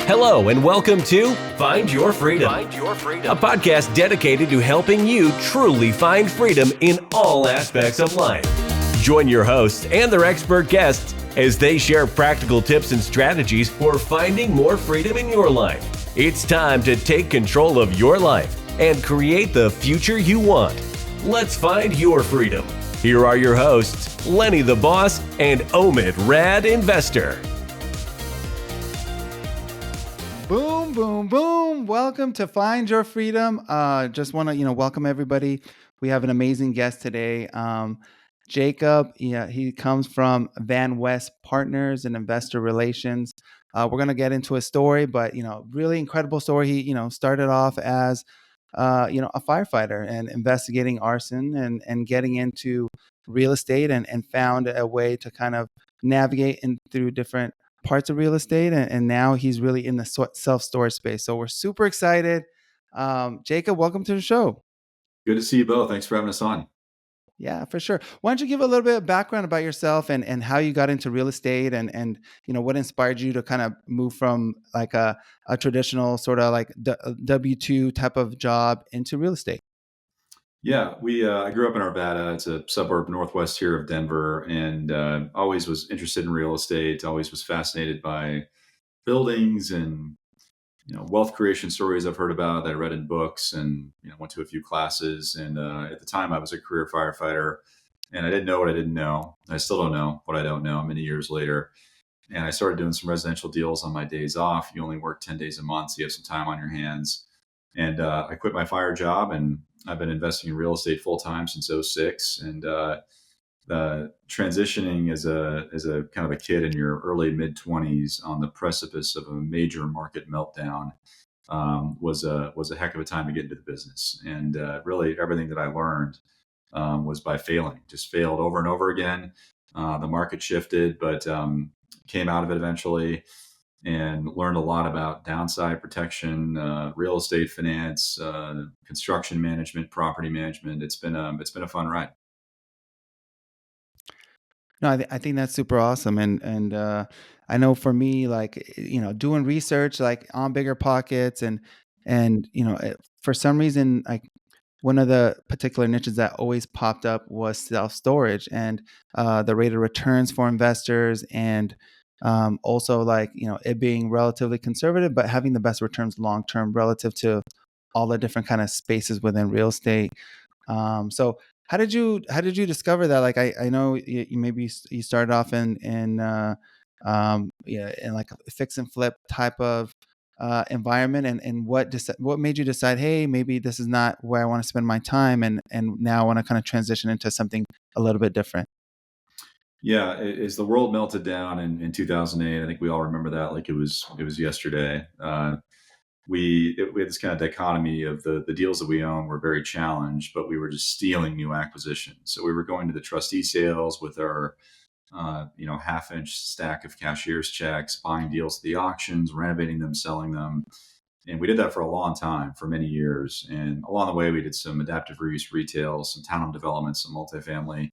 Hello and welcome to Find Your Freedom, a podcast dedicated to helping you truly find freedom in all aspects of life. Join your hosts and their expert guests as they share practical tips and strategies for finding more freedom in your life. It's time to take control of your life and create the future you want. Let's find your freedom. Here are your hosts, Lenny the Boss and Omid Rad Investor. Boom, boom, boom. Welcome to Find Your Freedom. Just want to, welcome everybody. We have an amazing guest today. Jacob, he comes from VanWest Partners and Investor Relations. We're going to get into a story, but, really incredible story. He, started off as, a firefighter and investigating arson and getting into real estate and found a way to kind of navigate through different parts of real estate, and now he's really in the self-storage space. So we're super excited. Jacob, welcome to the show. Good to see you both. Thanks for having us on. Yeah, for sure. Why don't you give a little bit of background about yourself and how you got into real estate and what inspired you to kind of move from like a traditional sort of like W-2 type of job into real estate? Yeah, I grew up in Arvada. It's a suburb northwest here of Denver, and always was interested in real estate. Always was fascinated by buildings and wealth creation stories I've heard about that I read in books, and went to a few classes. And at the time, I was a career firefighter, and I didn't know what I didn't know. I still don't know what I don't know many years later. And I started doing some residential deals on my days off. You only work 10 days a month, so you have some time on your hands. And I quit my fire job, and I've been investing in real estate full time since '06. And transitioning as a kind of a kid in your early mid 20s on the precipice of a major market meltdown was a heck of a time to get into the business. And really everything that I learned was by failing. Just failed over and over again. The market shifted, but came out of it eventually, and learned a lot about downside protection, real estate finance, construction management, property management. It's been a fun ride. No, I think that's super awesome, and I know for me, like doing research like on Bigger Pockets, and for some reason, like one of the particular niches that always popped up was self storage and the rate of returns for investors, and also like it being relatively conservative, but having the best returns long term relative to all the different kind of spaces within real estate. So how did you discover that? Like I know you maybe you started off in like a fix and flip type of environment, and what made you decide, hey, maybe this is not where I want to spend my time, and now I want to kind of transition into something a little bit different? Yeah, as the world melted down in 2008, I think we all remember that like it was yesterday. We had this kind of dichotomy of the deals that we own were very challenged, but we were just stealing new acquisitions. So we were going to the trustee sales with our half-inch stack of cashier's checks, buying deals at the auctions, renovating them, selling them. And we did that for a long time, for many years. And along the way, we did some adaptive reuse retail, some townhome developments, some multifamily.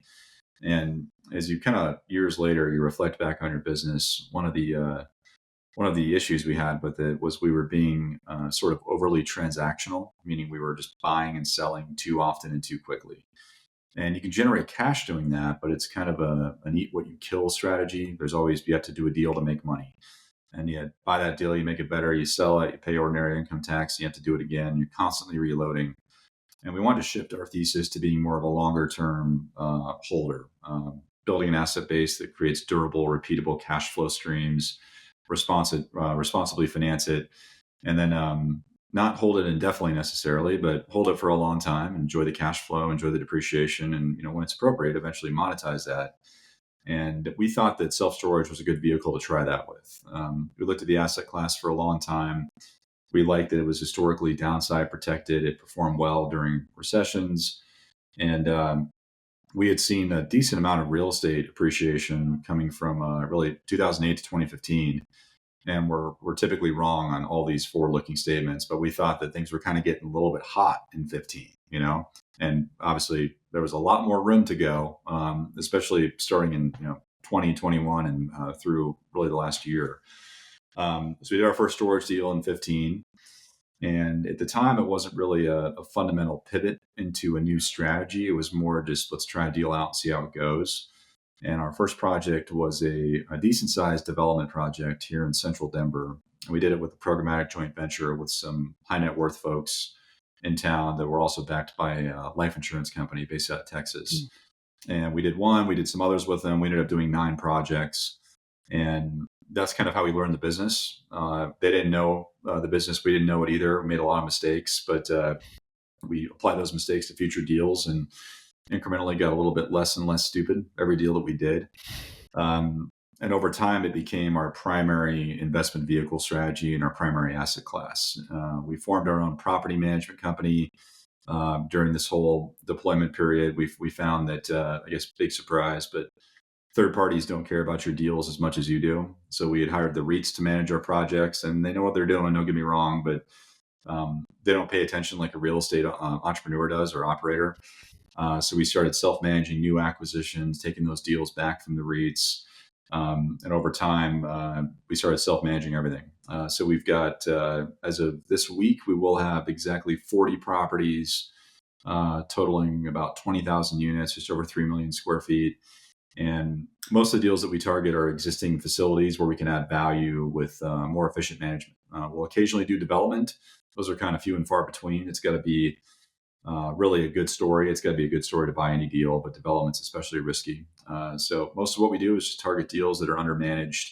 And as you kind of years later, you reflect back on your business, one of the issues we had with it was we were being sort of overly transactional, meaning we were just buying and selling too often and too quickly. And you can generate cash doing that, but it's kind of an eat what you kill strategy. You have to do a deal to make money. And you buy that deal, you make it better, you sell it, you pay ordinary income tax, you have to do it again. You're constantly reloading. And we wanted to shift our thesis to being more of a longer term holder, building an asset base that creates durable, repeatable cash flow streams, responsibly finance it, and then not hold it indefinitely necessarily, but hold it for a long time, enjoy the cash flow, enjoy the depreciation, and when it's appropriate, eventually monetize that. And we thought that self-storage was a good vehicle to try that with. We looked at the asset class for a long time. We liked that it was historically downside protected. It performed well during recessions. And we had seen a decent amount of real estate appreciation coming from really 2008 to 2015. And we're typically wrong on all these forward-looking statements, but we thought that things were kind of getting a little bit hot in 15, and obviously there was a lot more room to go, especially starting in 2021 and through really the last year. So we did our first storage deal in 15. And at the time, it wasn't really a fundamental pivot into a new strategy. It was more just let's try a deal out and see how it goes. And our first project was a decent sized development project here in central Denver. And we did it with a programmatic joint venture with some high net worth folks in town that were also backed by a life insurance company based out of Texas. And we did one, we did some others with them. We ended up doing 9 projects. And that's kind of how we learned the business. They didn't know the business. We didn't know it either. We made a lot of mistakes, but we applied those mistakes to future deals and incrementally got a little bit less and less stupid every deal that we did. And over time, it became our primary investment vehicle strategy and our primary asset class. We formed our own property management company. During this whole deployment period, we found that, I guess, big surprise, but third parties don't care about your deals as much as you do. So we had hired the REITs to manage our projects, and they know what they're doing. Don't get me wrong, but they don't pay attention like a real estate entrepreneur does or operator. So we started self-managing new acquisitions, taking those deals back from the REITs. And over time, we started self-managing everything. So we've got, as of this week, we will have exactly 40 properties, totaling about 20,000 units, just over 3 million square feet. And most of the deals that we target are existing facilities where we can add value with more efficient management. We'll occasionally do development. Those are kind of few and far between. It's got to be really a good story. It's got to be a good story to buy any deal, but development's especially risky. So most of what we do is just target deals that are undermanaged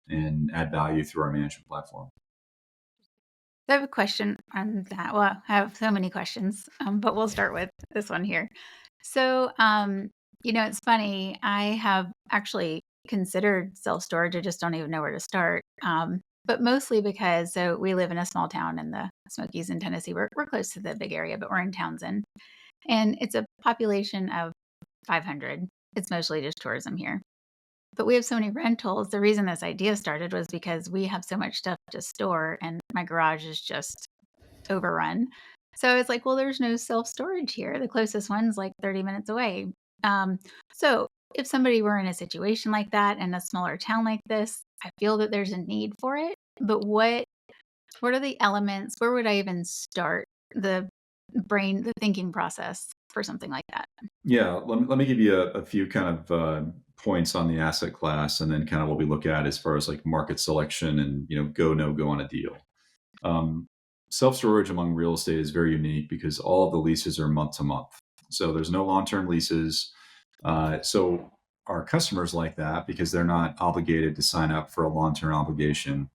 and add value through our management platform. I have a question on that. Well, I have so many questions, but we'll start with this one here. So, it's funny. I have actually considered self-storage. I just don't even know where to start. But mostly because we live in a small town in the Smokies in Tennessee. We're close to the big area, but we're in Townsend, and it's a population of 500. It's mostly just tourism here. But we have so many rentals. The reason this idea started was because we have so much stuff to store, and my garage is just overrun. So it's like, well, there's no self-storage here. The closest one's like 30 minutes away. So if somebody were in a situation like that in a smaller town like this, I feel that there's a need for it. But what are the elements? Where would I even start the thinking process for something like that? Yeah, let me give you a few kind of points on the asset class, and then kind of what we look at as far as like market selection and go no go on a deal. Self storage among real estate is very unique because all of the leases are month to month, so there's no long term leases. So our customers like that because they're not obligated to sign up for a long term obligation,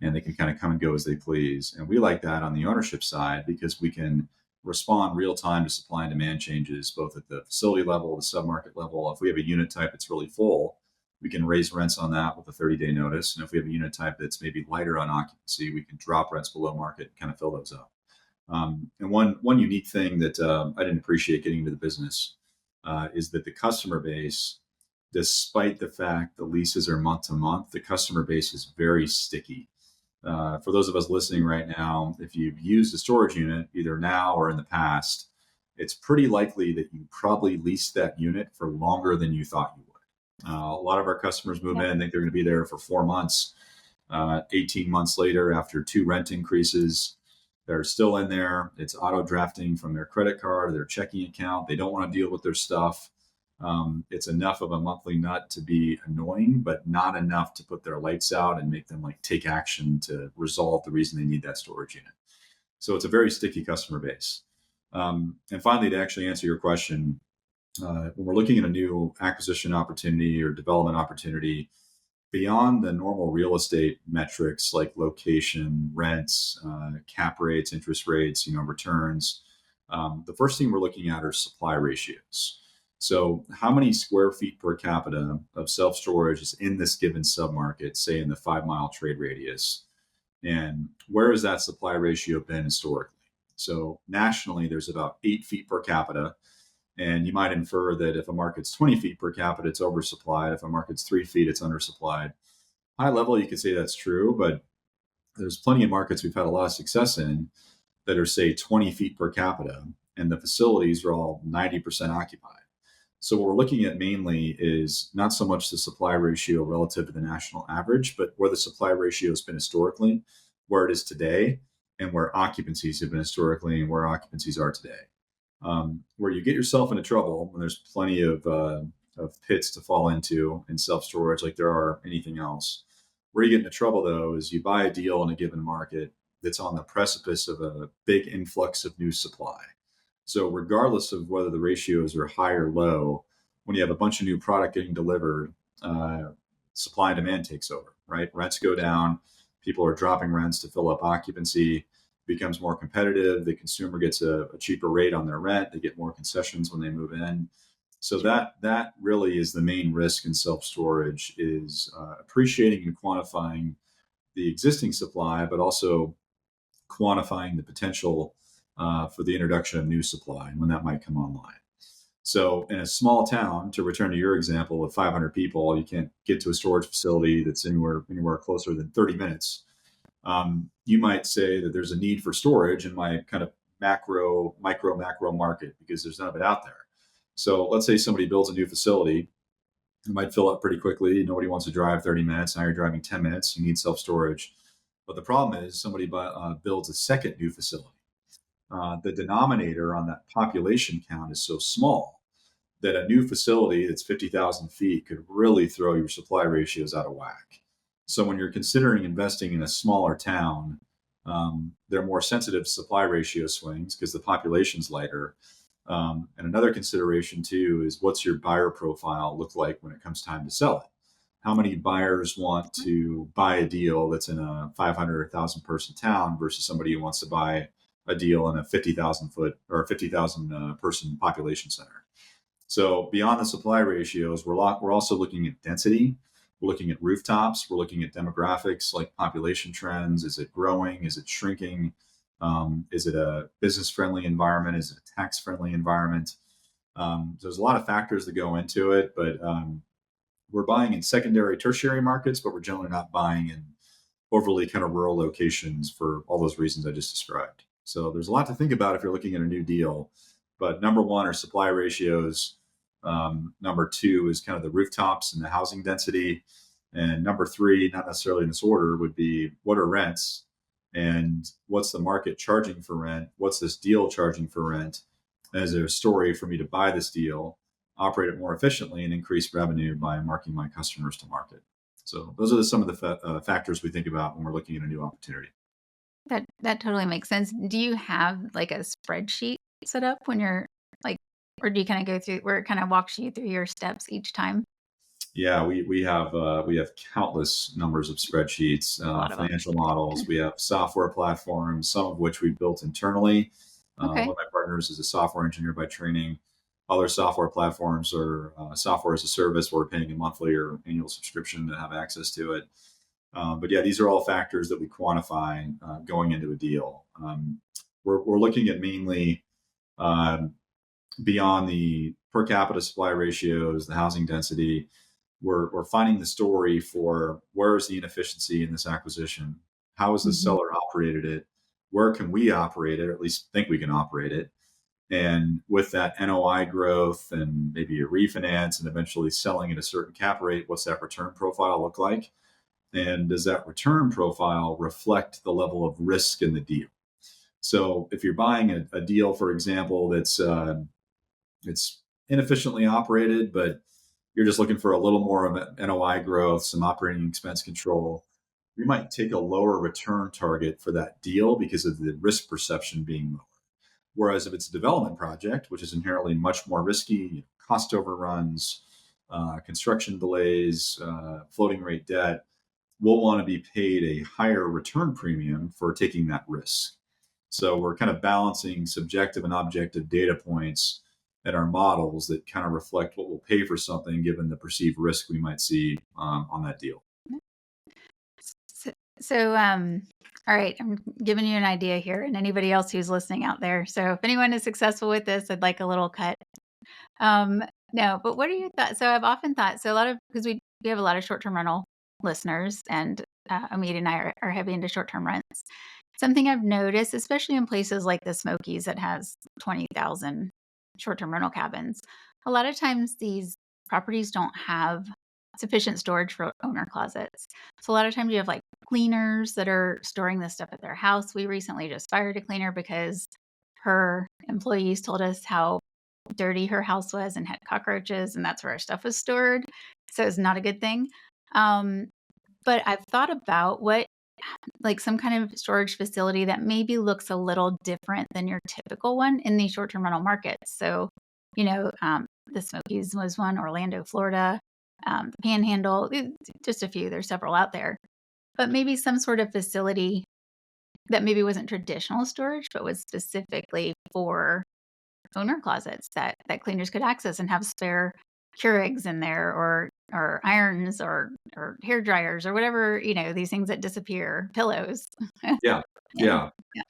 and they can kind of come and go as they please. And we like that on the ownership side because we can respond real time to supply and demand changes, both at the facility level, the submarket level. If we have a unit type that's really full, we can raise rents on that with a 30-day notice. And if we have a unit type that's maybe lighter on occupancy, we can drop rents below market and kind of fill those up. And one unique thing that I didn't appreciate getting into the business is that the customer base, despite the fact the leases are month to month, the customer base is very sticky. For those of us listening right now, if you've used a storage unit, either now or in the past, it's pretty likely that you probably leased that unit for longer than you thought you would. A lot of our customers move in and think they're going to be there for 4 months. 18 months later, after 2 rent increases, they're still in there. It's auto drafting from their credit card or their checking account. They don't want to deal with their stuff. It's enough of a monthly nut to be annoying, but not enough to put their lights out and make them like take action to resolve the reason they need that storage unit. So it's a very sticky customer base. And finally, to actually answer your question, when we're looking at a new acquisition opportunity or development opportunity, beyond the normal real estate metrics like location, rents, cap rates, interest rates, returns, the first thing we're looking at are supply ratios. So how many square feet per capita of self-storage is in this given submarket, say in the 5-mile trade radius? And where has that supply ratio been historically? So nationally, there's about 8 feet per capita. And you might infer that if a market's 20 feet per capita, it's oversupplied. If a market's 3 feet, it's undersupplied. High level, you could say that's true, but there's plenty of markets we've had a lot of success in that are, say, 20 feet per capita, and the facilities are all 90% occupied. So what we're looking at mainly is not so much the supply ratio relative to the national average, but where the supply ratio has been historically, where it is today, and where occupancies have been historically and where occupancies are today. Where you get yourself into trouble when there's plenty of pits to fall into in self storage, like there are anything else. Where you get into trouble though is you buy a deal in a given market that's on the precipice of a big influx of new supply. So regardless of whether the ratios are high or low, when you have a bunch of new product getting delivered, uh, supply and demand takes over, right? Rents go down, people are dropping rents to fill up occupancy, becomes more competitive. The consumer gets a cheaper rate on their rent. They get more concessions when they move in. So that really is the main risk in self storage is appreciating and quantifying the existing supply, but also quantifying the potential for the introduction of new supply and when that might come online. So, in a small town, to return to your example of 500 people, you can't get to a storage facility that's anywhere closer than 30 minutes. You might say that there's a need for storage in my kind of macro market because there's none of it out there. So, let's say somebody builds a new facility. It might fill up pretty quickly. Nobody wants to drive 30 minutes. Now you're driving 10 minutes. You need self storage. But the problem is somebody builds a second new facility. The denominator on that population count is so small that a new facility that's 50,000 feet could really throw your supply ratios out of whack. So when you're considering investing in a smaller town, they're more sensitive to supply ratio swings because the population's lighter. And another consideration too is what's your buyer profile look like when it comes time to sell it? How many buyers want to buy a deal that's in a 500 or 1,000 person town versus somebody who wants to buy a deal in a 50,000 foot or 50,000 person population center? So beyond the supply ratios, we're also looking at density. We're looking at rooftops. We're looking at demographics like population trends. Is it growing? Is it shrinking? Is it a business friendly environment? Is it a tax friendly environment? There's a lot of factors that go into it, but we're buying in secondary, tertiary markets, but we're generally not buying in overly kind of rural locations for all those reasons I just described. So there's a lot to think about if you're looking at a new deal. But number one are supply ratios. Number two is kind of the rooftops and the housing density. And number three, not necessarily in this order, would be what are rents and what's the market charging for rent? What's this deal charging for rent? As a story for me to buy this deal, operate it more efficiently, and increase revenue by marking my customers to market. So those are some of the factors we think about when we're looking at a new opportunity. That totally makes sense. Do you have like a spreadsheet set up when you're like, or do you kind of go through where it kind of walks you through your steps each time? Yeah, we have countless numbers of spreadsheets, A lot of them. financial models. We have software platforms, some of which we built internally. One Okay. of my partners is a software engineer by training. Other software platforms are software as a service where we're paying a monthly or annual subscription to have access to it. But yeah, these are all factors that we quantify going into a deal. We're looking at mainly um, beyond the per capita supply ratios, the housing density. We're finding the story for where is the inefficiency in this acquisition? How has the Hmm. seller operated it? Where can we operate it, or at least think we can operate it? And with that NOI growth and maybe a refinance and eventually selling at a certain cap rate, what's that return profile look like? And does that return profile reflect the level of risk in the deal? So if you're buying a deal, for example, that's it's inefficiently operated, but you're just looking for a little more of NOI growth, some operating expense control, we might take a lower return target for that deal because of the risk perception being lower. Whereas if it's a development project, which is inherently much more risky, cost overruns, construction delays, floating rate debt, we'll want to be paid a higher return premium for taking that risk. So we're kind of balancing subjective and objective data points in our models that kind of reflect what we'll pay for something given the perceived risk we might see on that deal. So, so, all right, I'm giving you an idea here, and anybody else who's listening out there. So, if anyone is successful with this, I'd like a little cut. Um, no, but what are your thoughts? So, I've often thought so. A lot of because we have a lot of short term rental listeners, and Amita and I are heavy into short term rents. Something I've noticed, especially in places like the Smokies that has 20,000 short term rental cabins, a lot of times these properties don't have sufficient storage for owner closets. So a lot of times you have like cleaners that are storing this stuff at their house. We recently just fired a cleaner because her employees told us how dirty her house was and had cockroaches, and that's where our stuff was stored. So it's not a good thing. Um, but I've thought about what, like some kind of storage facility that maybe looks a little different than your typical one in these short-term rental markets. So, the Smokies was one, Orlando, Florida, the Panhandle, just a few. There's several out there. But maybe some sort of facility that maybe wasn't traditional storage, but was specifically for owner closets that cleaners could access and have spare Keurigs in there or irons or hair dryers or whatever, these things that disappear, pillows. Yeah, Yeah. yeah.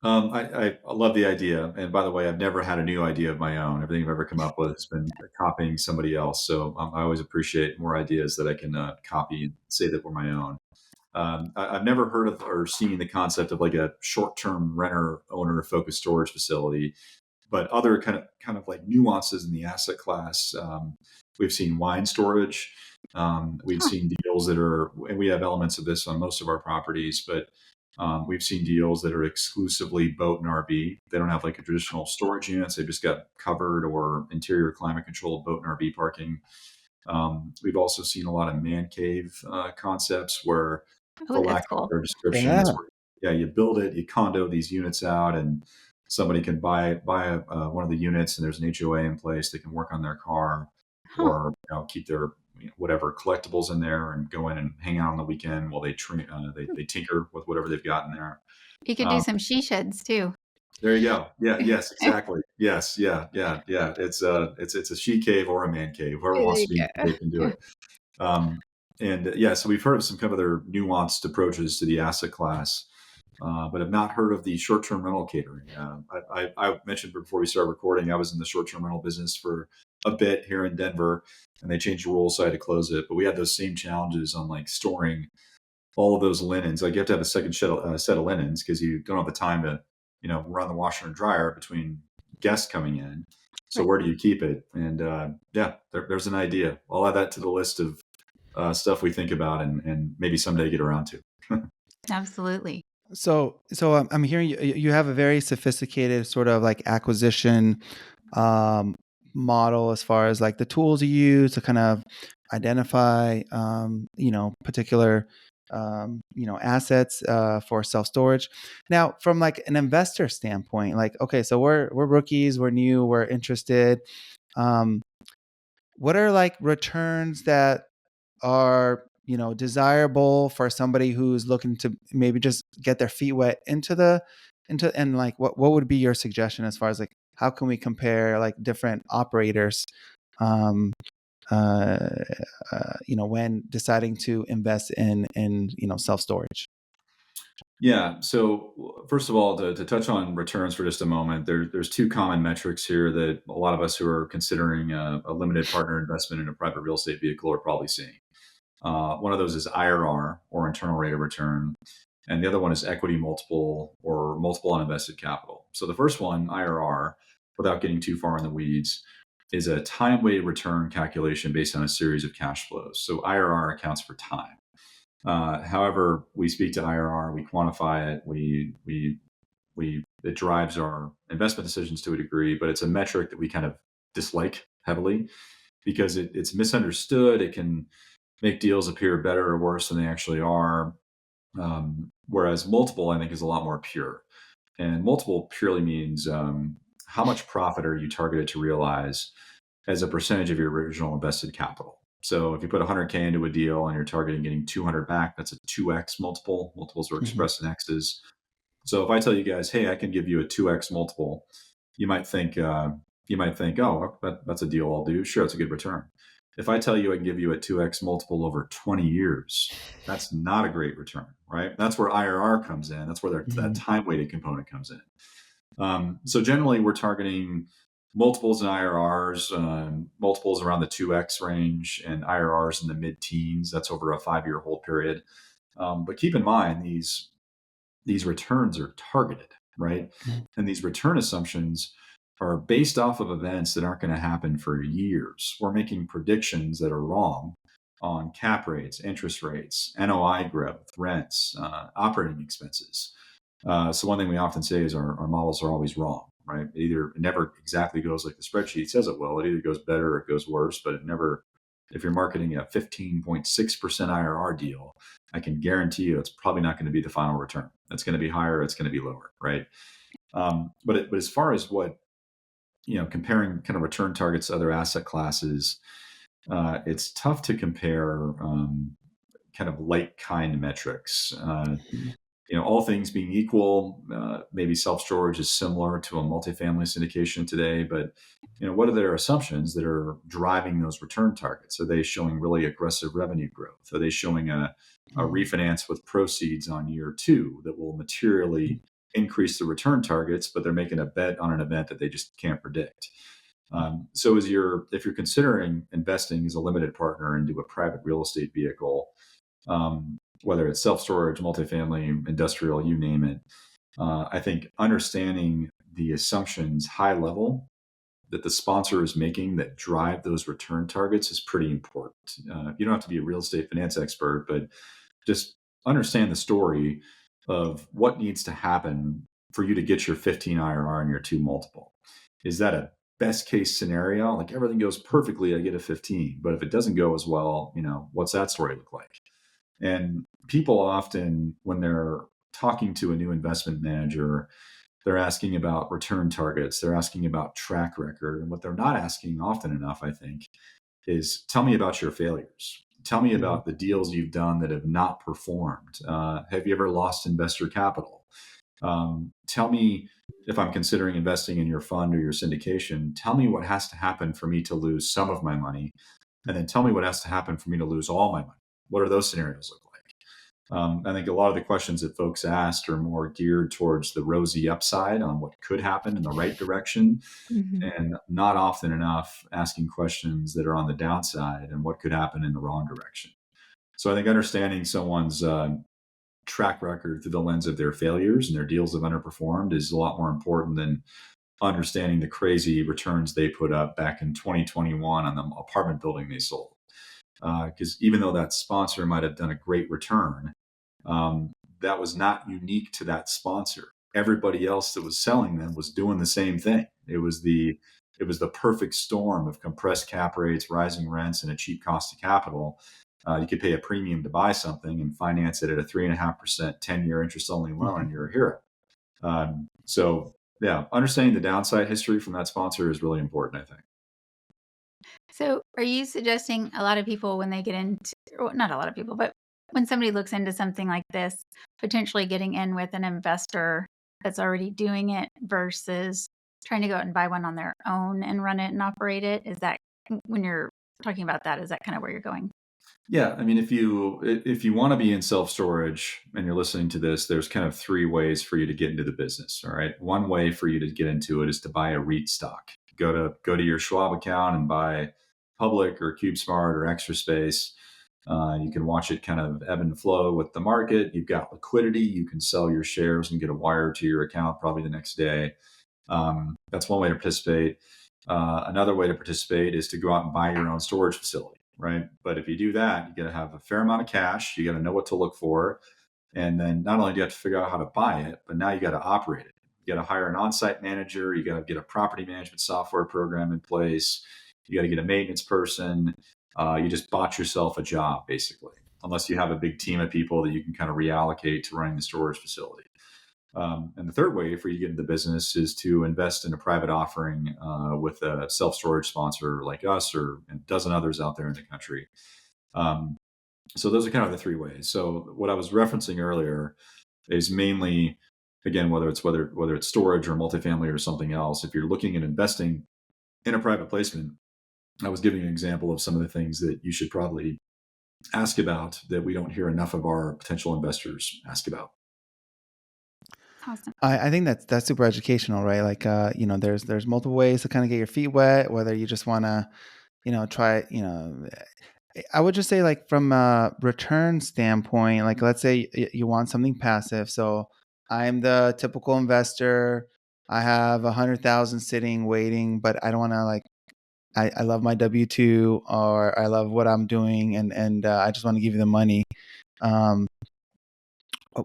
I love the idea. And by the way, I've never had a new idea of my own. Everything I've ever come up with has been copying somebody else. So I always appreciate more ideas that I can copy and say that were my own. I've never heard of or seen the concept of like a short-term renter owner focused storage facility, but other kind of like nuances in the asset class. We've seen wine storage. We've Huh. seen deals that are, and we have elements of this on most of our properties, but we've seen deals that are exclusively boat and RV. They don't have like a traditional storage units. They just got covered or interior climate controlled boat and RV parking. We've also seen a lot of man cave concepts where, Oh, for lack that's of a cool. better description, Yeah. it's where, yeah, you build it, you condo these units out, and somebody can buy one of the units, and there's an HOA in place. They can work on their car, Huh. or keep their whatever collectibles in there, and go in and hang out on the weekend while they tinker with whatever they've got in there. You could do Um, some she sheds too. there you go. Yeah. Yes. Exactly. Yes. Yeah. Yeah. Yeah. It's a she cave or a man cave. Whoever There wants you to be, go. they can do it. Um, and so we've heard of some kind of other nuanced approaches to the asset class, but have not heard of the short-term rental catering. I mentioned before we started recording, I was in the short-term rental business for a bit here in Denver, and they changed the rules, so I had to close it. But we had those same challenges on like storing all of those linens. Like you have to have a second set of linens because you don't have the time to, run the washer and dryer between guests coming in. So Right. where do you keep it? And there's an idea. I'll add that to the list of stuff we think about and maybe someday get around to. Absolutely. So I'm hearing you have a very sophisticated sort of like acquisition model as far as like the tools you use to kind of identify particular assets for self storage. Now, from like an investor standpoint, like okay, so we're rookies, we're new, we're interested. Um, what are like returns that are desirable for somebody who's looking to maybe just get their feet wet into and like what would be your suggestion as far as like how can we compare like different operators um uh, when deciding to invest in self storage. Yeah. So first of all, to touch on returns for just a moment, there's two common metrics here that a lot of us who are considering a limited partner investment in a private real estate vehicle are probably seeing. One of those is IRR, or internal rate of return, and the other one is equity multiple, or multiple on invested capital. So the first one, IRR, without getting too far in the weeds, is a time-weighted return calculation based on a series of cash flows. So IRR accounts for time. However, we speak to IRR, we quantify it, it drives our investment decisions to a degree, but it's a metric that we kind of dislike heavily because it's misunderstood. It can make deals appear better or worse than they actually are. Whereas multiple, I think, is a lot more pure. And multiple purely means how much profit are you targeted to realize as a percentage of your original invested capital. So if you put 100K into a deal and you're targeting getting 200 back, that's a 2x multiple. Multiples are expressed in X's. So if I tell you guys, hey, I can give you a 2x multiple, you might think, oh, that's a deal I'll do. Sure, it's a good return. If I tell you I can give you a 2x multiple over 20 years, that's not a great return, right? That's where IRR comes in. That's where that time-weighted component comes in. So generally, we're targeting multiples and IRRs, multiples around the 2x range and IRRs in the mid-teens. That's over a 5-year hold period. But keep in mind, these returns are targeted, right? And these return assumptions are based off of events that aren't going to happen for years. We're making predictions that are wrong on cap rates, interest rates, NOI growth, rents, operating expenses. So one thing we often say is our models are always wrong, right? It never exactly goes like the spreadsheet says it will. It either goes better or it goes worse, but it never, if you're marketing a 15.6% IRR deal, I can guarantee you it's probably not going to be the final return. It's going to be higher, it's going to be lower, right? But as far as what, comparing kind of return targets to other asset classes, it's tough to compare kind of like kind metrics. All things being equal, maybe self-storage is similar to a multifamily syndication today, but what are their assumptions that are driving those return targets? Are they showing really aggressive revenue growth? Are they showing a refinance with proceeds on year 2 that will materially increase the return targets, but they're making a bet on an event that they just can't predict? So if you're considering investing as a limited partner into a private real estate vehicle, whether it's self-storage, multifamily, industrial, you name it, I think understanding the assumptions high level that the sponsor is making that drive those return targets is pretty important. You don't have to be a real estate finance expert, but just understand the story of what needs to happen for you to get your 15 IRR and your 2 multiple. Is that a best case scenario? Like everything goes perfectly, I get a 15. But if it doesn't go as well, what's that story look like? And people often, when they're talking to a new investment manager, they're asking about return targets. They're asking about track record. And what they're not asking often enough, I think, is tell me about your failures. Tell me about the deals you've done that have not performed. Have you ever lost investor capital? Tell me, if I'm considering investing in your fund or your syndication, tell me what has to happen for me to lose some of my money. And then tell me what has to happen for me to lose all my money. What are those scenarios look like? I think a lot of the questions that folks asked are more geared towards the rosy upside on what could happen in the right direction, and not often enough asking questions that are on the downside and what could happen in the wrong direction. So I think understanding someone's track record through the lens of their failures and their deals have underperformed is a lot more important than understanding the crazy returns they put up back in 2021 on the apartment building they sold. Because even though that sponsor might have done a great return, that was not unique to that sponsor. Everybody else that was selling them was doing the same thing. It was the perfect storm of compressed cap rates, rising rents, and a cheap cost of capital. You could pay a premium to buy something and finance it at a 3.5% 10-year interest-only loan, and you're a hero. So yeah, understanding the downside history from that sponsor is really important, I think. So are you suggesting a lot of people when they get into, or not a lot of people, but when somebody looks into something like this, potentially getting in with an investor that's already doing it versus trying to go out and buy one on their own and run it and operate it? Is that, when you're talking about that, is that kind of where you're going? Yeah, I mean, if you want to be in self-storage and you're listening to this, there's kind of 3 ways for you to get into the business. All right, one way for you to get into it is to buy a REIT stock. Go to your Schwab account and buy Public or CubeSmart or Extra Space. You can watch it kind of ebb and flow with the market. You've got liquidity. You can sell your shares and get a wire to your account probably the next day. That's one way to participate. Another way to participate is to go out and buy your own storage facility, right? But if you do that, you got to have a fair amount of cash. You got to know what to look for. And then not only do you have to figure out how to buy it, but now you got to operate it. You got to hire an on-site manager. You got to get a property management software program in place. You got to get a maintenance person. You just bought yourself a job, basically, unless you have a big team of people that you can kind of reallocate to running the storage facility. And the third way for you to get into the business is to invest in a private offering with a self-storage sponsor like us or a dozen others out there in the country. So those are kind of the 3 ways. So what I was referencing earlier is mainly, again, whether it's storage or multifamily or something else, if you're looking at investing in a private placement, I was giving an example of some of the things that you should probably ask about that we don't hear enough of our potential investors ask about. Awesome. I think that's super educational, right? Like, there's multiple ways to kind of get your feet wet, whether you just want to, try, I would just say, like, from a return standpoint, like, let's say you want something passive. So I'm the typical investor. I have 100,000 sitting waiting, but I don't want to like. I love my W-2, or I love what I'm doing, and I just want to give you the money. Um,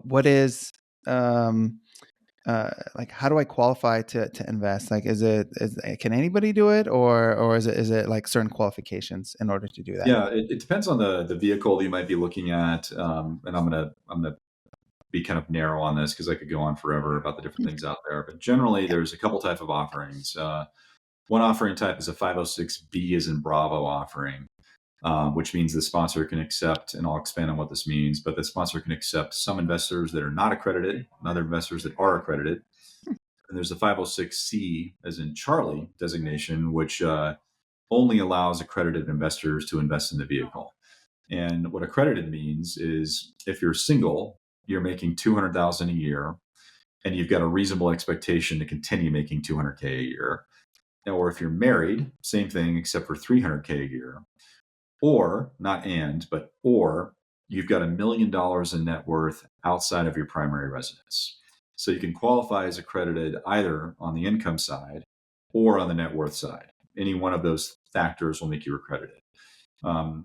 what is like, how do I qualify to invest? Like, can anybody do it, or is it like certain qualifications in order to do that? Yeah, it depends on the vehicle you might be looking at, and I'm gonna be kind of narrow on this because I could go on forever about the different things out there. But generally, Yeah. there's a couple type of offerings. One offering type is a 506B as in Bravo offering, which means the sponsor can accept, and I'll expand on what this means, but the sponsor can accept some investors that are not accredited and other investors that are accredited. And there's a 506C as in Charlie designation, which only allows accredited investors to invest in the vehicle. And what accredited means is if you're single, you're making 200,000 a year, and you've got a reasonable expectation to continue making 200K a year. Or if you're married, same thing except for 300K a year. Or not or you've got $1 million in net worth outside of your primary residence. So you can qualify as accredited either on the income side or on the net worth side. Any one of those factors will make you accredited.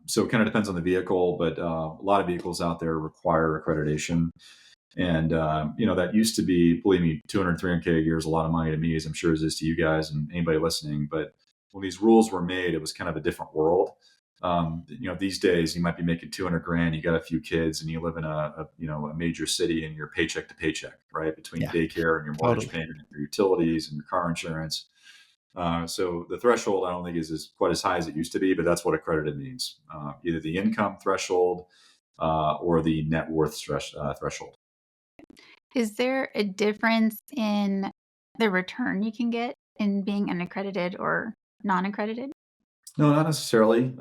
So it kind of depends on the vehicle, but a lot of vehicles out there require accreditation. And, that used to be, believe me, 200, 300K a year is a lot of money to me, as I'm sure it is to you guys and anybody listening. But when these rules were made, it was kind of a different world. These days you might be making 200 grand, you got a few kids, and you live in a major city, and you're paycheck to paycheck, right? Between Yeah, daycare and your mortgage totally. payment and your utilities and your car insurance. So the threshold, I don't think is quite as high as it used to be, but that's what accredited means. Either the income threshold or the net worth threshold. Is there a difference in the return you can get in being unaccredited or non-accredited? No, not necessarily.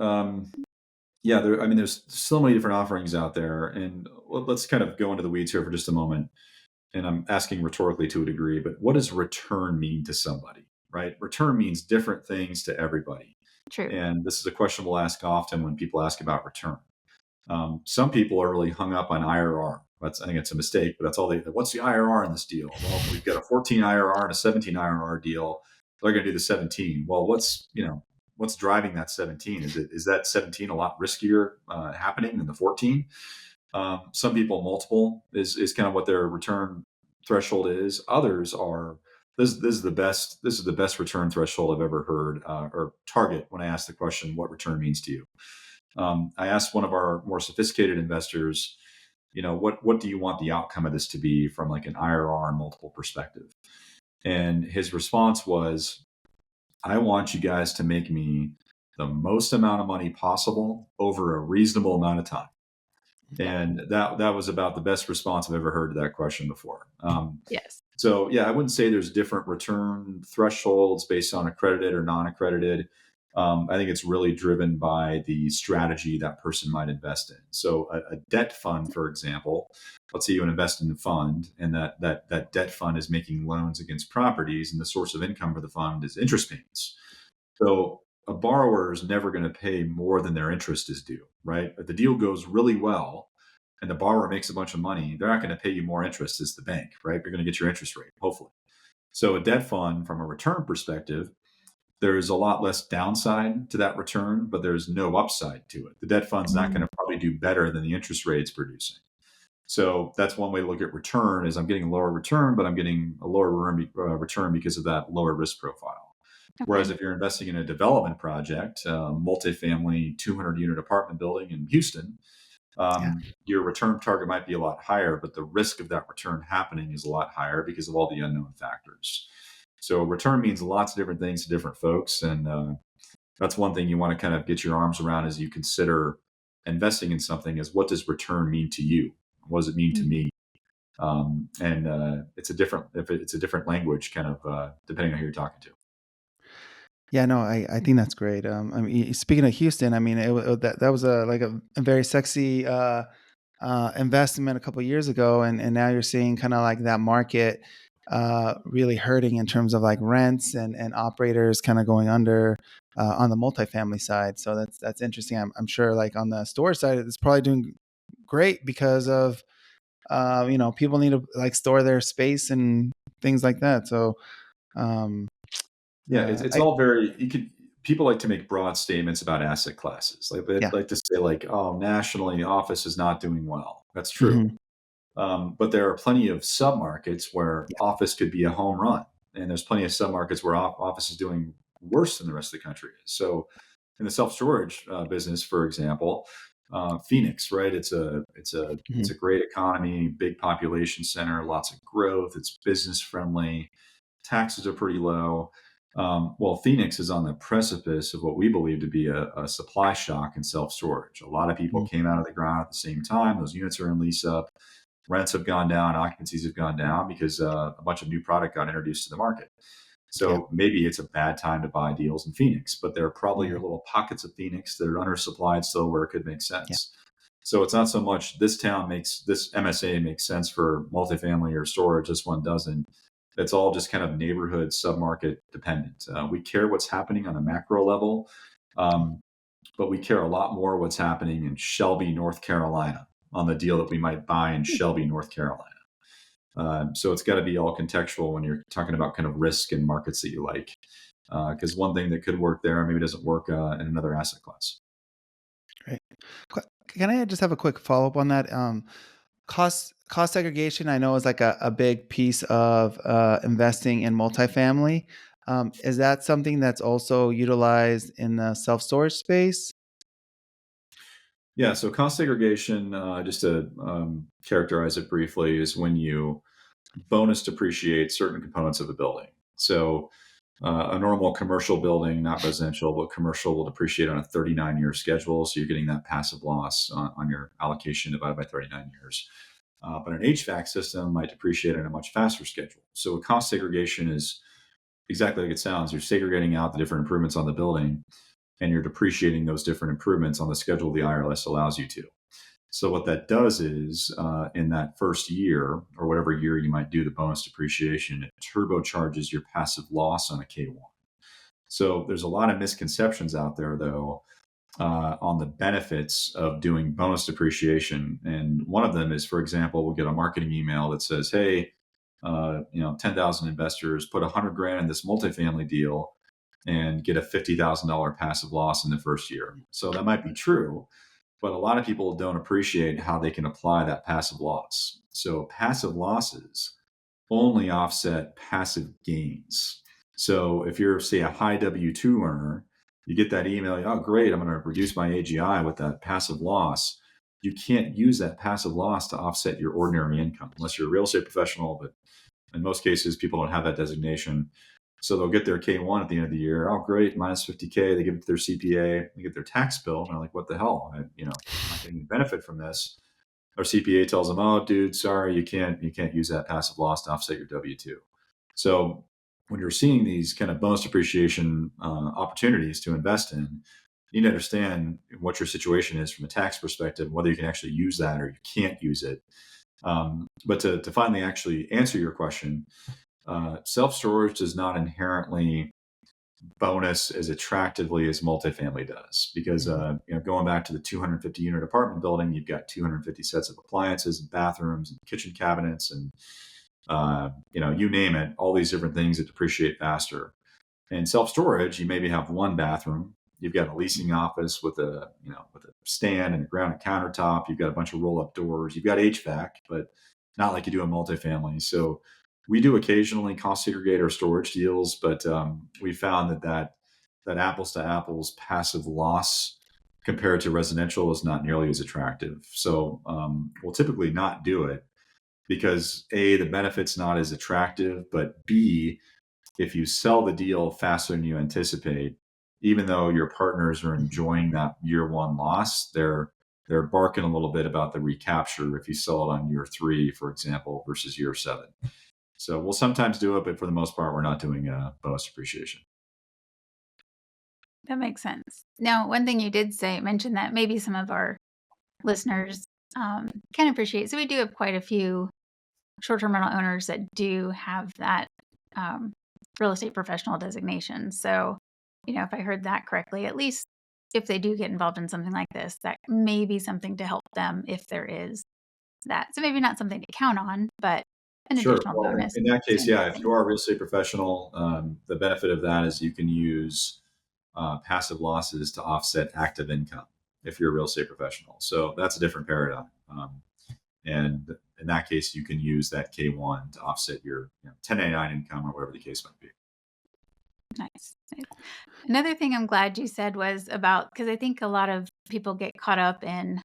Yeah, there's so many different offerings out there, and let's kind of go into the weeds here for just a moment. And I'm asking rhetorically to a degree, but what does return mean to somebody, right? Return means different things to everybody. True. And this is a question we'll ask often when people ask about return. Some people are really hung up on IRR. I think it's a mistake, but that's all what's the IRR in this deal? Well, if we've got a 14 IRR and a 17 IRR deal, they're going to do the 17. Well, what's driving that 17? Is that 17 a lot riskier happening than the 14? Some people multiple is kind of what their return threshold is. Others are this is the best return threshold I've ever heard or target when I ask the question what return means to you. I asked one of our more sophisticated investors, what do you want the outcome of this to be from like an IRR and multiple perspective? And his response was, I want you guys to make me the most amount of money possible over a reasonable amount of time. And that was about the best response I've ever heard to that question before. Yes. So yeah, I wouldn't say there's different return thresholds based on accredited or non-accredited. I think it's really driven by the strategy that person might invest in. So a debt fund, for example, let's say you invest in a fund, and that debt fund is making loans against properties, and the source of income for the fund is interest payments. So a borrower is never going to pay more than their interest is due, right? If the deal goes really well and the borrower makes a bunch of money, they're not going to pay you more interest as the bank, right? You're going to get your interest rate, hopefully. So a debt fund, from a return perspective, there's a lot less downside to that return, but there's no upside to it. The debt fund's not going to probably do better than the interest rate it's producing. So that's one way to look at return is I'm getting a lower return, but I'm getting a lower return because of that lower risk profile. Okay. Whereas if you're investing in a development project, multifamily 200 unit apartment building in Houston, your return target might be a lot higher, but the risk of that return happening is a lot higher because of all the unknown factors. So return means lots of different things to different folks. And that's one thing you want to kind of get your arms around as you consider investing in something is what does return mean to you? What does it mean to me? It's a different language kind of depending on who you're talking to. Yeah, no, I think that's great. I mean, speaking of Houston, I mean, that was a very sexy investment a couple of years ago, and now you're seeing kind of like that market really hurting in terms of like rents and operators kind of going under on the multifamily side. So that's interesting. I'm sure like on the storage side, it's probably doing great because of people need to like store their space and things like that. So Um, Yeah, it's I all very. People like to make broad statements about asset classes. Like they yeah. like to say, like, "Oh, nationally, office is not doing well." That's true. Hmm. But there are plenty of submarkets where Yeah. office could be a home run, and there's plenty of submarkets where office is doing worse than the rest of the country is. So, in the self storage business, for example, Phoenix, right? It's Hmm. a great economy, big population center, lots of growth. It's business friendly, taxes are pretty low. Well, Phoenix is on the precipice of what we believe to be a supply shock in self storage. A lot of people came out of the ground at the same time. Those units are in lease up, rents have gone down, occupancies have gone down because a bunch of new product got introduced to the market. Yeah. So maybe it's a bad time to buy deals in Phoenix, but there are probably your Hmm. little pockets of Phoenix that are undersupplied still where it could make Yeah. sense. So it's not so much this MSA makes sense for multifamily or storage. This one doesn't. It's all just kind of neighborhood submarket dependent. We care what's happening on a macro level, um, but we care a lot more what's happening in Shelby, North Carolina, on the deal that we might buy in Shelby, North Carolina. So it's got to be all contextual when you're talking about kind of risk and markets that you like, because one thing that could work there maybe doesn't work in another asset class. Great. Can I just have a quick follow up on that? Cost segregation, I know, is like a big piece of investing in multifamily. Is that something that's also utilized in the self storage space? Yeah. So cost segregation, just to characterize it briefly, is when you bonus depreciate certain components of the building. So a normal commercial building, not residential, but commercial will depreciate on a 39-year schedule. So you're getting that passive loss on your allocation divided by 39 years. But an HVAC system might depreciate on a much faster schedule. So cost segregation is exactly like it sounds. You're segregating out the different improvements on the building and you're depreciating those different improvements on the schedule the IRS allows you to. So what that does is, in that first year or whatever year you might do the bonus depreciation, it turbocharges your passive loss on a K1. So there's a lot of misconceptions out there, though, on the benefits of doing bonus depreciation. And one of them is, for example, we'll get a marketing email that says, "Hey, 10,000 investors put 100 grand in this multifamily deal and get a $50,000 passive loss in the first year." So that might be true, but a lot of people don't appreciate how they can apply that passive loss. So passive losses only offset passive gains. So if you're, say, a high W-2 earner, you get that email, "Oh, great, I'm going to reduce my AGI with that passive loss." You can't use that passive loss to offset your ordinary income unless you're a real estate professional. But in most cases, people don't have that designation. So they'll get their K1 at the end of the year. "Oh, great, minus 50K. They give it to their CPA. They get their tax bill. And they're like, "What the hell? I'm not getting any benefit from this." Our CPA tells them, "Oh, dude, sorry, you can't use that passive loss to offset your W-2." So when you're seeing these kind of bonus depreciation opportunities to invest in, you need to understand what your situation is from a tax perspective, whether you can actually use that or you can't use it. But to finally actually answer your question, self storage does not inherently bonus as attractively as multifamily does, because Mhm. going back to the 250 unit apartment building, you've got 250 sets of appliances and bathrooms and kitchen cabinets and you name it, all these different things that depreciate faster. In self storage, you maybe have one bathroom. You've got a leasing office with a stand and a granite countertop. You've got a bunch of roll up doors. You've got HVAC, but not like you do in multifamily. So we do occasionally cost segregate our storage deals, but we found that apples to apples passive loss compared to residential is not nearly as attractive. So we'll typically not do it because A, the benefit's not as attractive, but B, if you sell the deal faster than you anticipate, even though your partners are Mhm. enjoying that year one loss, they're barking a little bit about the recapture if you sell it on year 3, for example, versus year 7. So we'll sometimes do it, but for the most part, we're not doing bonus depreciation. That makes sense. Now, one thing you did say, mention that maybe some of our listeners can appreciate. So we do have quite a few short-term rental owners that do have that um, real estate professional designation. So, if I heard that correctly, at least if they do get involved in something like this, that may be something to help them if there is that. So maybe not something to count on, but an Sure. additional Well, bonus. in that case, Same yeah, if thing. you are a real estate professional, the benefit of that is you can use passive losses to offset active income if you're a real estate professional. So that's a different paradigm. And in that case, you can use that K1 to offset your 1099 income or whatever the case might be. Nice. Nice. Another thing I'm glad you said was about, because I think a lot of people get caught up in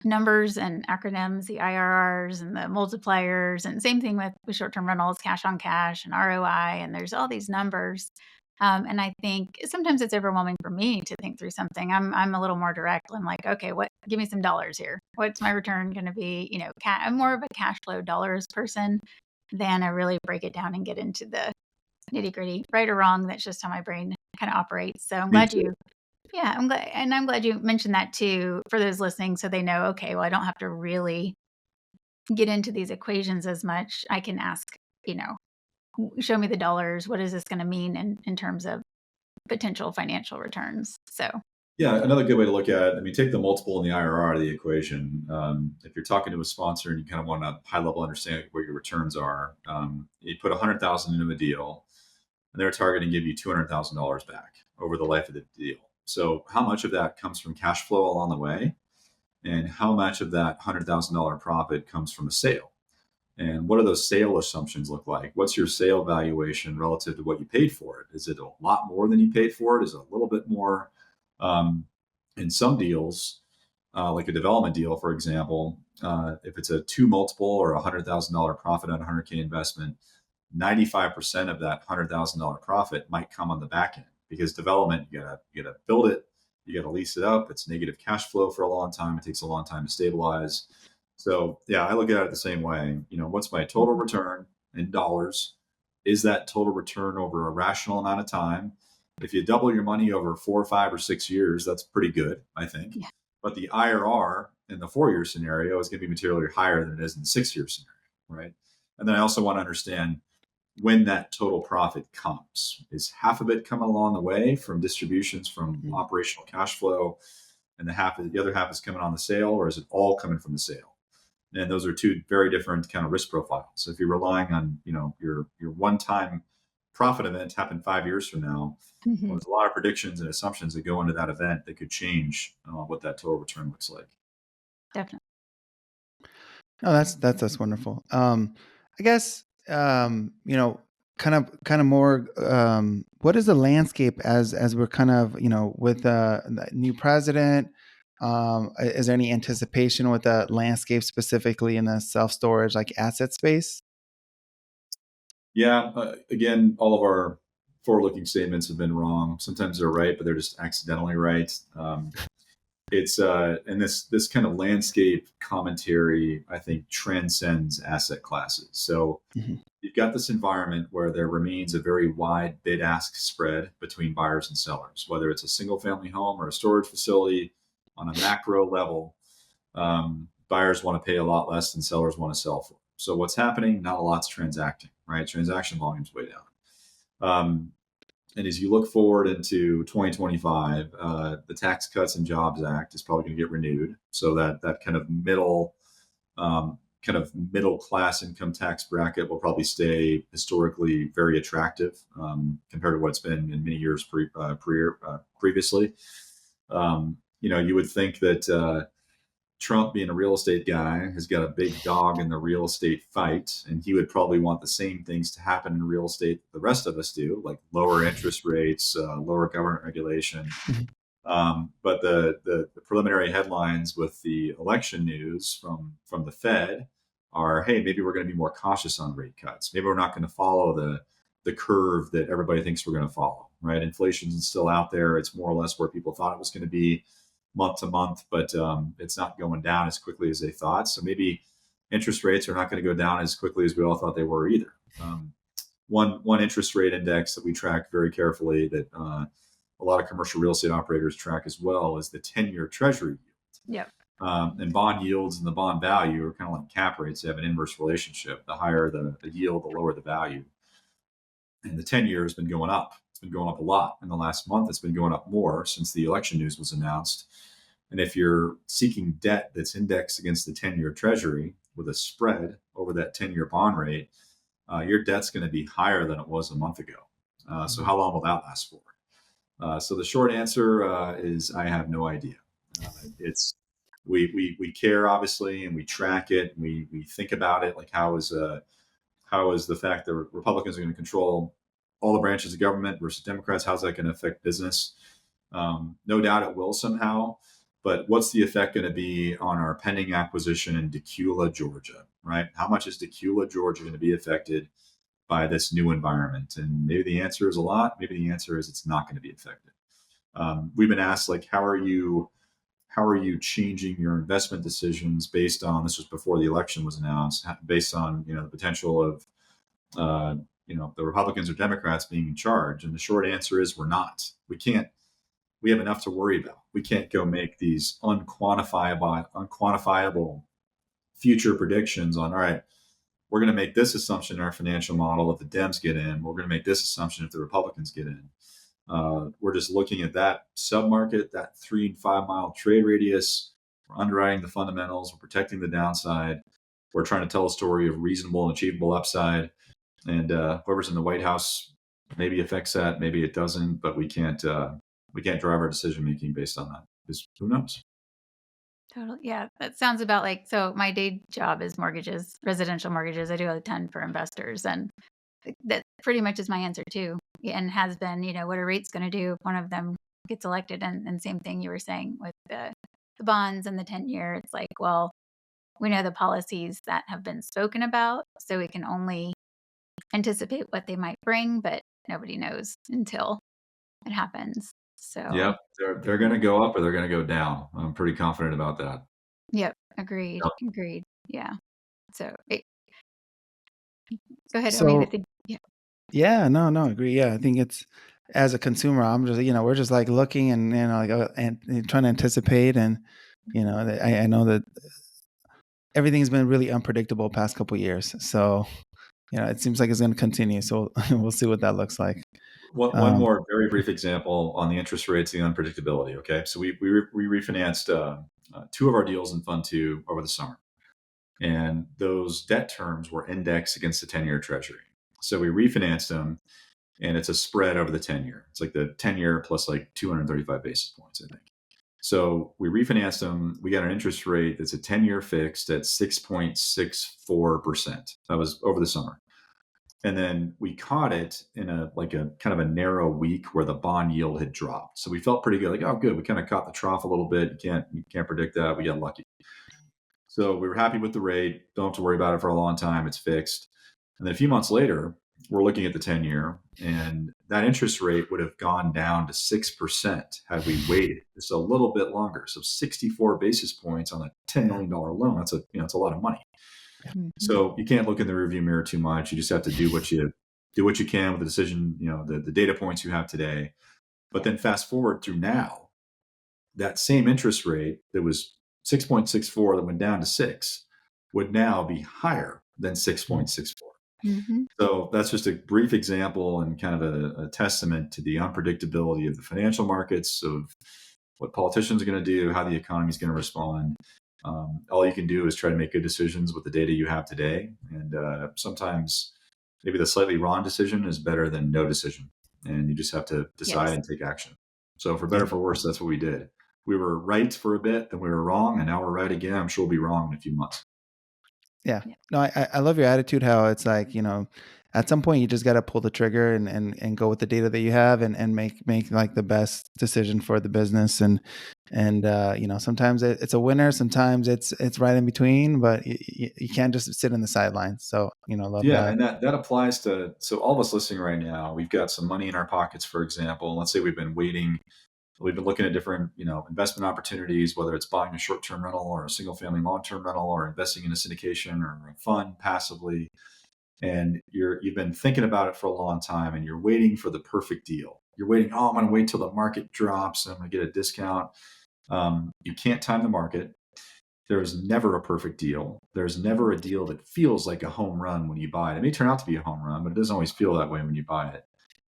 numbers and acronyms, the IRRs and the multipliers, and same thing with short-term rentals, cash on cash and ROI, and there's all these numbers. And I think sometimes it's overwhelming for me to think through something. I'm a little more direct. I'm like, okay, give me some dollars here. What's my return going to be? I'm more of a cash flow dollars person than I really break it down and get into the nitty gritty, right or wrong. That's just how my brain kind of operates. So I'm glad I'm glad you mentioned that too for those listening, so they know, okay, well, I don't have to really get into these equations as much. I can ask, show me the dollars. What is this going to mean in terms of potential financial returns? So Yeah, another good way to look at it, I mean, take the multiple and the IRR out of the equation. If you're talking to a sponsor and you kind of want a high level understanding of what your returns are, you put 100,000 into a deal and they're targeting to give you $200,000 back over the life of the deal. So how much of that comes from cash flow along the way? And how much of that $100,000 profit comes from a sale? And what do those sale assumptions look like? What's your sale valuation relative to what you paid for it? Is it a lot more than you paid for it? Is it a little bit more? Um, in some deals, like a development deal, for example, if it's a 2 multiple or $100,000 profit on 100K investment, 95% of that $100,000 profit might come on the back end, because development, you gotta build it, you gotta lease it up. It's negative cash flow for a long time. It takes a long time to stabilize. So yeah, I look at it the same way. What's my total return in dollars? Is that total return over a rational amount of time? If you double your money over 4, 5, or 6 years, that's pretty good, I think. Yeah. But the IRR in the 4-year scenario is going to be materially higher than it is in the 6-year scenario, right? And then I also want to understand when that total profit comes. Is half of it coming along the way from distributions from operational cash flow, and the other half is coming on the sale, or is it all coming from the sale? And those are two very different kind of risk profiles. So if you're relying on, your one-time profit event to happen 5 years from now, well, there's a lot of predictions and assumptions that go into that event that could change what that total return looks like. definitely. Oh, that's wonderful. I guess kind of more. What is the landscape as we're kind of with the new president? Is there any anticipation with the landscape specifically in the self-storage like asset space? Yeah, again, all of our forward-looking statements have been wrong. Sometimes they're right, but they're just accidentally right. It's and this kind of landscape commentary, I think, transcends asset classes. So you've got this environment where there remains a very wide bid-ask spread between buyers and sellers, whether it's a single-family home or a storage facility. On a macro level, buyers want to pay a lot less than sellers want to sell for. So what's happening? Not a lot's transacting, right? Transaction volume's way down. And as you look forward into 2025, the Tax Cuts and Jobs Act is probably going to get renewed. So that kind of middle class income tax bracket will probably stay historically very attractive compared to what's been in many years previously. You would think that Trump, being a real estate guy, has got a big dog in the real estate fight, and he would probably want the same things to happen in real estate that the rest of us do, like lower interest rates, lower government regulation. But the preliminary headlines with the election news from the Fed are, hey, maybe we're going to be more cautious on rate cuts. Maybe we're not going to follow the curve that everybody thinks we're going to follow, right? Inflation's still out there. It's more or less where people thought it was going to be month to month, but it's not going down as quickly as they thought. So maybe interest rates are not going to go down as quickly as we all thought they were either. One interest rate index that we track very carefully that a lot of commercial real estate operators track as well is the 10-year Treasury yield. Yeah. And bond yields and the bond value are kind of like cap rates. They have an inverse relationship. The higher the yield, the lower the value. And the 10-year has been going up. It's been going up a lot. In the last month, it's been going up more since the election news was announced. And if you're seeking debt that's indexed against the 10-year Treasury, with a spread over that 10-year bond rate, your debt's going to be higher than it was a month ago. So how long will that last for? So the short answer is I have no idea. It's we care, obviously, and we track it. We think about it, like how is the fact that Republicans are going to control all the branches of government versus Democrats, how's that going to affect business? No doubt it will somehow, but what's the effect going to be on our pending acquisition in Decula, Georgia, right? How much is Decula, Georgia going to be affected by this new environment? And maybe the answer is a lot. Maybe the answer is it's not going to be affected. We've been asked, like, how are you changing your investment decisions based on, this was before the election was announced, based on, the potential of, the Republicans or Democrats being in charge? And the short answer is we're not. We have enough to worry about. We can't go make these unquantifiable future predictions on, all right, we're going to make this assumption in our financial model if the Dems get in. We're going to make this assumption if the Republicans get in. We're just looking at that submarket, that 3 and 5 mile trade radius. We're underwriting the fundamentals. We're protecting the downside. We're trying to tell a story of reasonable and achievable upside. And whoever's in the White House maybe affects that, maybe it doesn't. But we can't drive our decision making based on that, because who knows? Totally. Yeah. That sounds about like, so my day job is mortgages, residential mortgages. I do a ton for investors. And that pretty much is my answer too. And has been, what are rates going to do if one of them gets elected? And same thing you were saying with the bonds and the 10-year. It's like, well, we know the policies that have been spoken about, so we can only anticipate what they might bring, but nobody knows until it happens. So Yep, they're going to go up or they're going to go down. I'm pretty confident about that. Yep. Agreed. Yep. Agreed. Yeah. So go ahead. So Yeah. yeah, no, agree. Yeah, I think it's, as a consumer, I'm just, we're just like looking and and trying to anticipate, and I know that everything's been really unpredictable past couple of years. So it seems like it's going to continue. So we'll see what that looks like. One more very brief example on the interest rates, the unpredictability. Okay, so we refinanced 2 of our deals in Fund 2 over the summer, and those debt terms were indexed against the 10-year Treasury. So we refinanced them, and it's a spread over the 10-year. It's like the 10-year plus like 235 basis points, I think. So we refinanced them. We got an interest rate that's a 10-year fixed at 6.64%. That was over the summer. And then we caught it in a kind of a narrow week where the bond yield had dropped. So we felt pretty good, like, oh, good. We kind of caught the trough a little bit. You can't predict that. We got lucky. So we were happy with the rate. Don't have to worry about it for a long time. It's fixed. And then a few months later, we're looking at the 10-year, and that interest rate would have gone down to 6% had we waited just a little bit longer. So 64 basis points on a $10 million loan. That's it's a lot of money. Mm-hmm. So you can't look in the rearview mirror too much. You just have to do what you can with the decision, the data points you have today. But then fast forward through now, that same interest rate that was 6.64 that went down to 6 would now be higher than 6.64. Mm-hmm. So that's just a brief example and kind of a testament to the unpredictability of the financial markets, of what politicians are going to do, how the economy is going to respond. All you can do is try to make good decisions with the data you have today. And sometimes maybe the slightly wrong decision is better than no decision. And you just have to decide and take action. So for better or for worse, that's what we did. We were right for a bit, then we were wrong, and now we're right again. I'm sure we'll be wrong in a few months. Yeah. No, I love your attitude, how it's like, at some point you just got to pull the trigger and go with the data that you have and make like the best decision for the business. And sometimes it's a winner, sometimes it's right in between, but you can't just sit in the sidelines. So, love that. And that applies to, so all of us listening right now, we've got some money in our pockets, for example. Let's say we've been looking at different, investment opportunities, whether it's buying a short-term rental or a single-family long-term rental, or investing in a syndication or a fund passively. And you've been thinking about it for a long time, and you're waiting for the perfect deal. You're waiting, I'm going to wait till the market drops and I'm going to get a discount. You can't time the market. There's never a perfect deal. There's never a deal that feels like a home run when you buy it. It may turn out to be a home run, but it doesn't always feel that way when you buy it.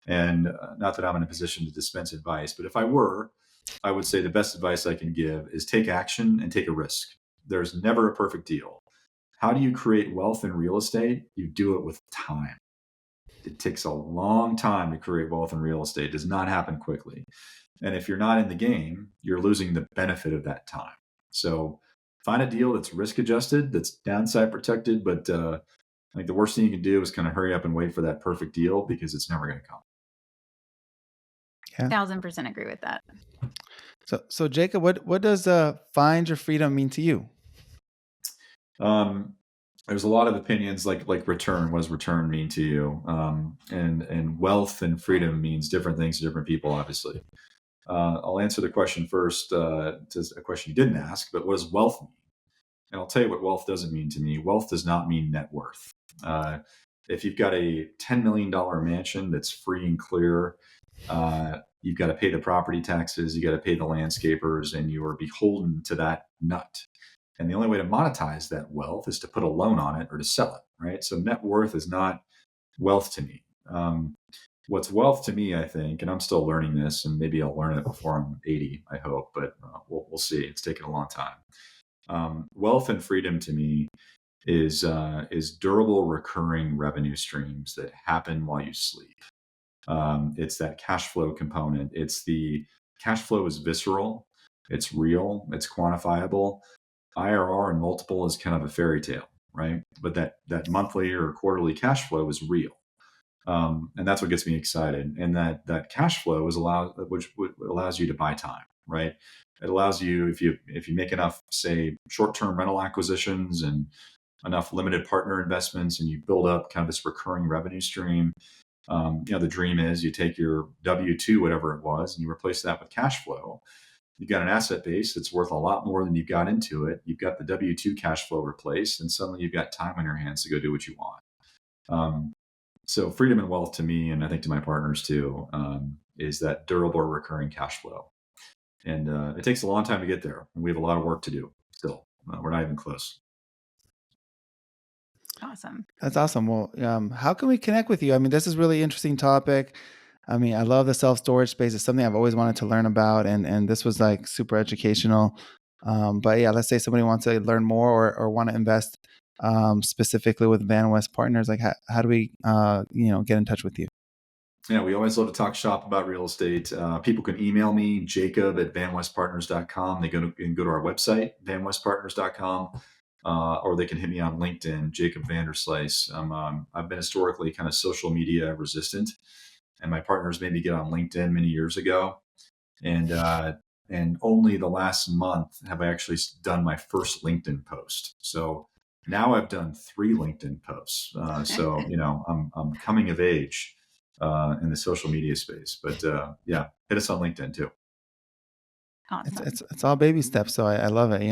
And not that I'm in a position to dispense advice, but if I were, I would say the best advice I can give is take action and take a risk. There's never a perfect deal. how do you create wealth in real estate? You do it with time. It takes a long time to create wealth in real estate. It does not happen quickly. And if you're not in the game, you're losing the benefit of that time. So find a deal that's risk adjusted, that's downside protected, but I think the worst thing you can do is kind of hurry up and wait for that perfect deal, because it's never going to come. Yeah. 1000% agree with that. So Jacob, what does find your freedom mean to you? There's a lot of opinions, like return. What does return mean to you? And wealth and freedom means different things to different people, obviously. I'll answer the question first, to a question you didn't ask, but what does wealth mean? And I'll tell you what wealth doesn't mean to me. Wealth does not mean net worth. If you've got a $10 million mansion that's free and clear, you've got to pay the property taxes, you got to pay the landscapers, and you are beholden to that nut. And the only way to monetize that wealth is to put a loan on it or to sell it, right? So net worth is not wealth to me. What's wealth to me, I think, and I'm still learning this, and maybe I'll learn it before I'm 80, I hope, but we'll see. It's taken a long time. Wealth and freedom to me is durable, recurring revenue streams that happen while you sleep. It's that cash flow component. It's the cash flow is visceral. It's real. It's quantifiable. IRR and multiple is kind of a fairy tale, right? But that monthly or quarterly cash flow is real. And that's what gets me excited. And that cash flow which allows you to buy time, right? It allows you, if you make enough, say, short-term rental acquisitions and enough limited partner investments, and you build up kind of this recurring revenue stream. The dream is you take your W-2, whatever it was, and you replace that with cash flow. You've got an asset base that's worth a lot more than you've got into it. You've got the W-2 cash flow replaced, and suddenly you've got time on your hands to go do what you want. So freedom and wealth to me, and I think to my partners too, is that durable recurring cash flow. And it takes a long time to get there. And we have a lot of work to do still. We're not even close. Awesome. That's awesome. Well, how can we connect with you? I mean, this is a really interesting topic. I mean, I love the self-storage space. It's something I've always wanted to learn about. And this was like super educational. But yeah, let's say somebody wants to learn more or want to invest specifically with VanWest Partners. Like how do we, get in touch with you? Yeah, we always love to talk shop about real estate. People can email me, jacob@vanwestpartners.com. They can go to our website, vanwestpartners.com. Or they can hit me on LinkedIn, Jacob Vanderslice. I've been historically kind of social media resistant, and my partners made me get on LinkedIn many years ago. And only the last month have I actually done my first LinkedIn post. So now I've done 3 LinkedIn posts. So I'm coming of age in the social media space. But yeah, hit us on LinkedIn too. Awesome. It's all baby steps, so I love it.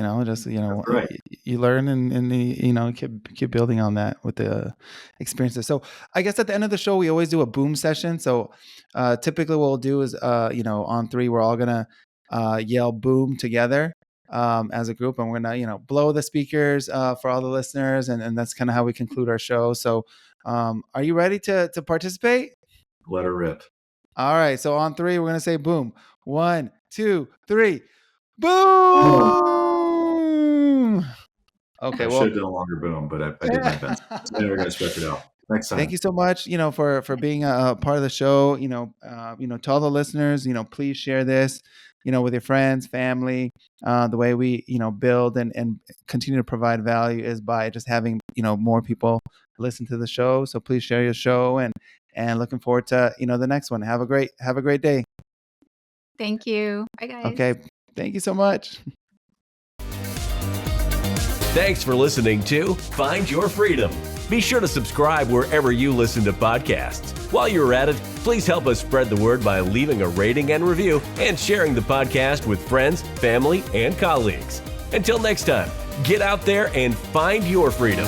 Right. You learn and keep building on that with the experiences. So I guess at the end of the show, we always do a boom session. So typically, what we'll do is on 3, we're all gonna yell boom together as a group, and we're gonna blow the speakers for all the listeners, and that's kind of how we conclude our show. So are you ready to participate? Let her rip. All right. So on 3, we're gonna say boom. 1, 2, 3. Boom! Okay. I Well, should have done a longer boom, but I did my best. So we're going to stretch it out. Next time. Thank you so much, for being a part of the show. To all the listeners, please share this, with your friends, family. The way we, build and continue to provide value is by just having, more people listen to the show. So please share your show and looking forward to, the next one. Have a great day. Thank you. Bye, guys. Okay. Thank you so much. Thanks for listening to Find Your Freedom. Be sure to subscribe wherever you listen to podcasts. While you're at it, please help us spread the word by leaving a rating and review and sharing the podcast with friends, family, and colleagues. Until next time, get out there and find your freedom.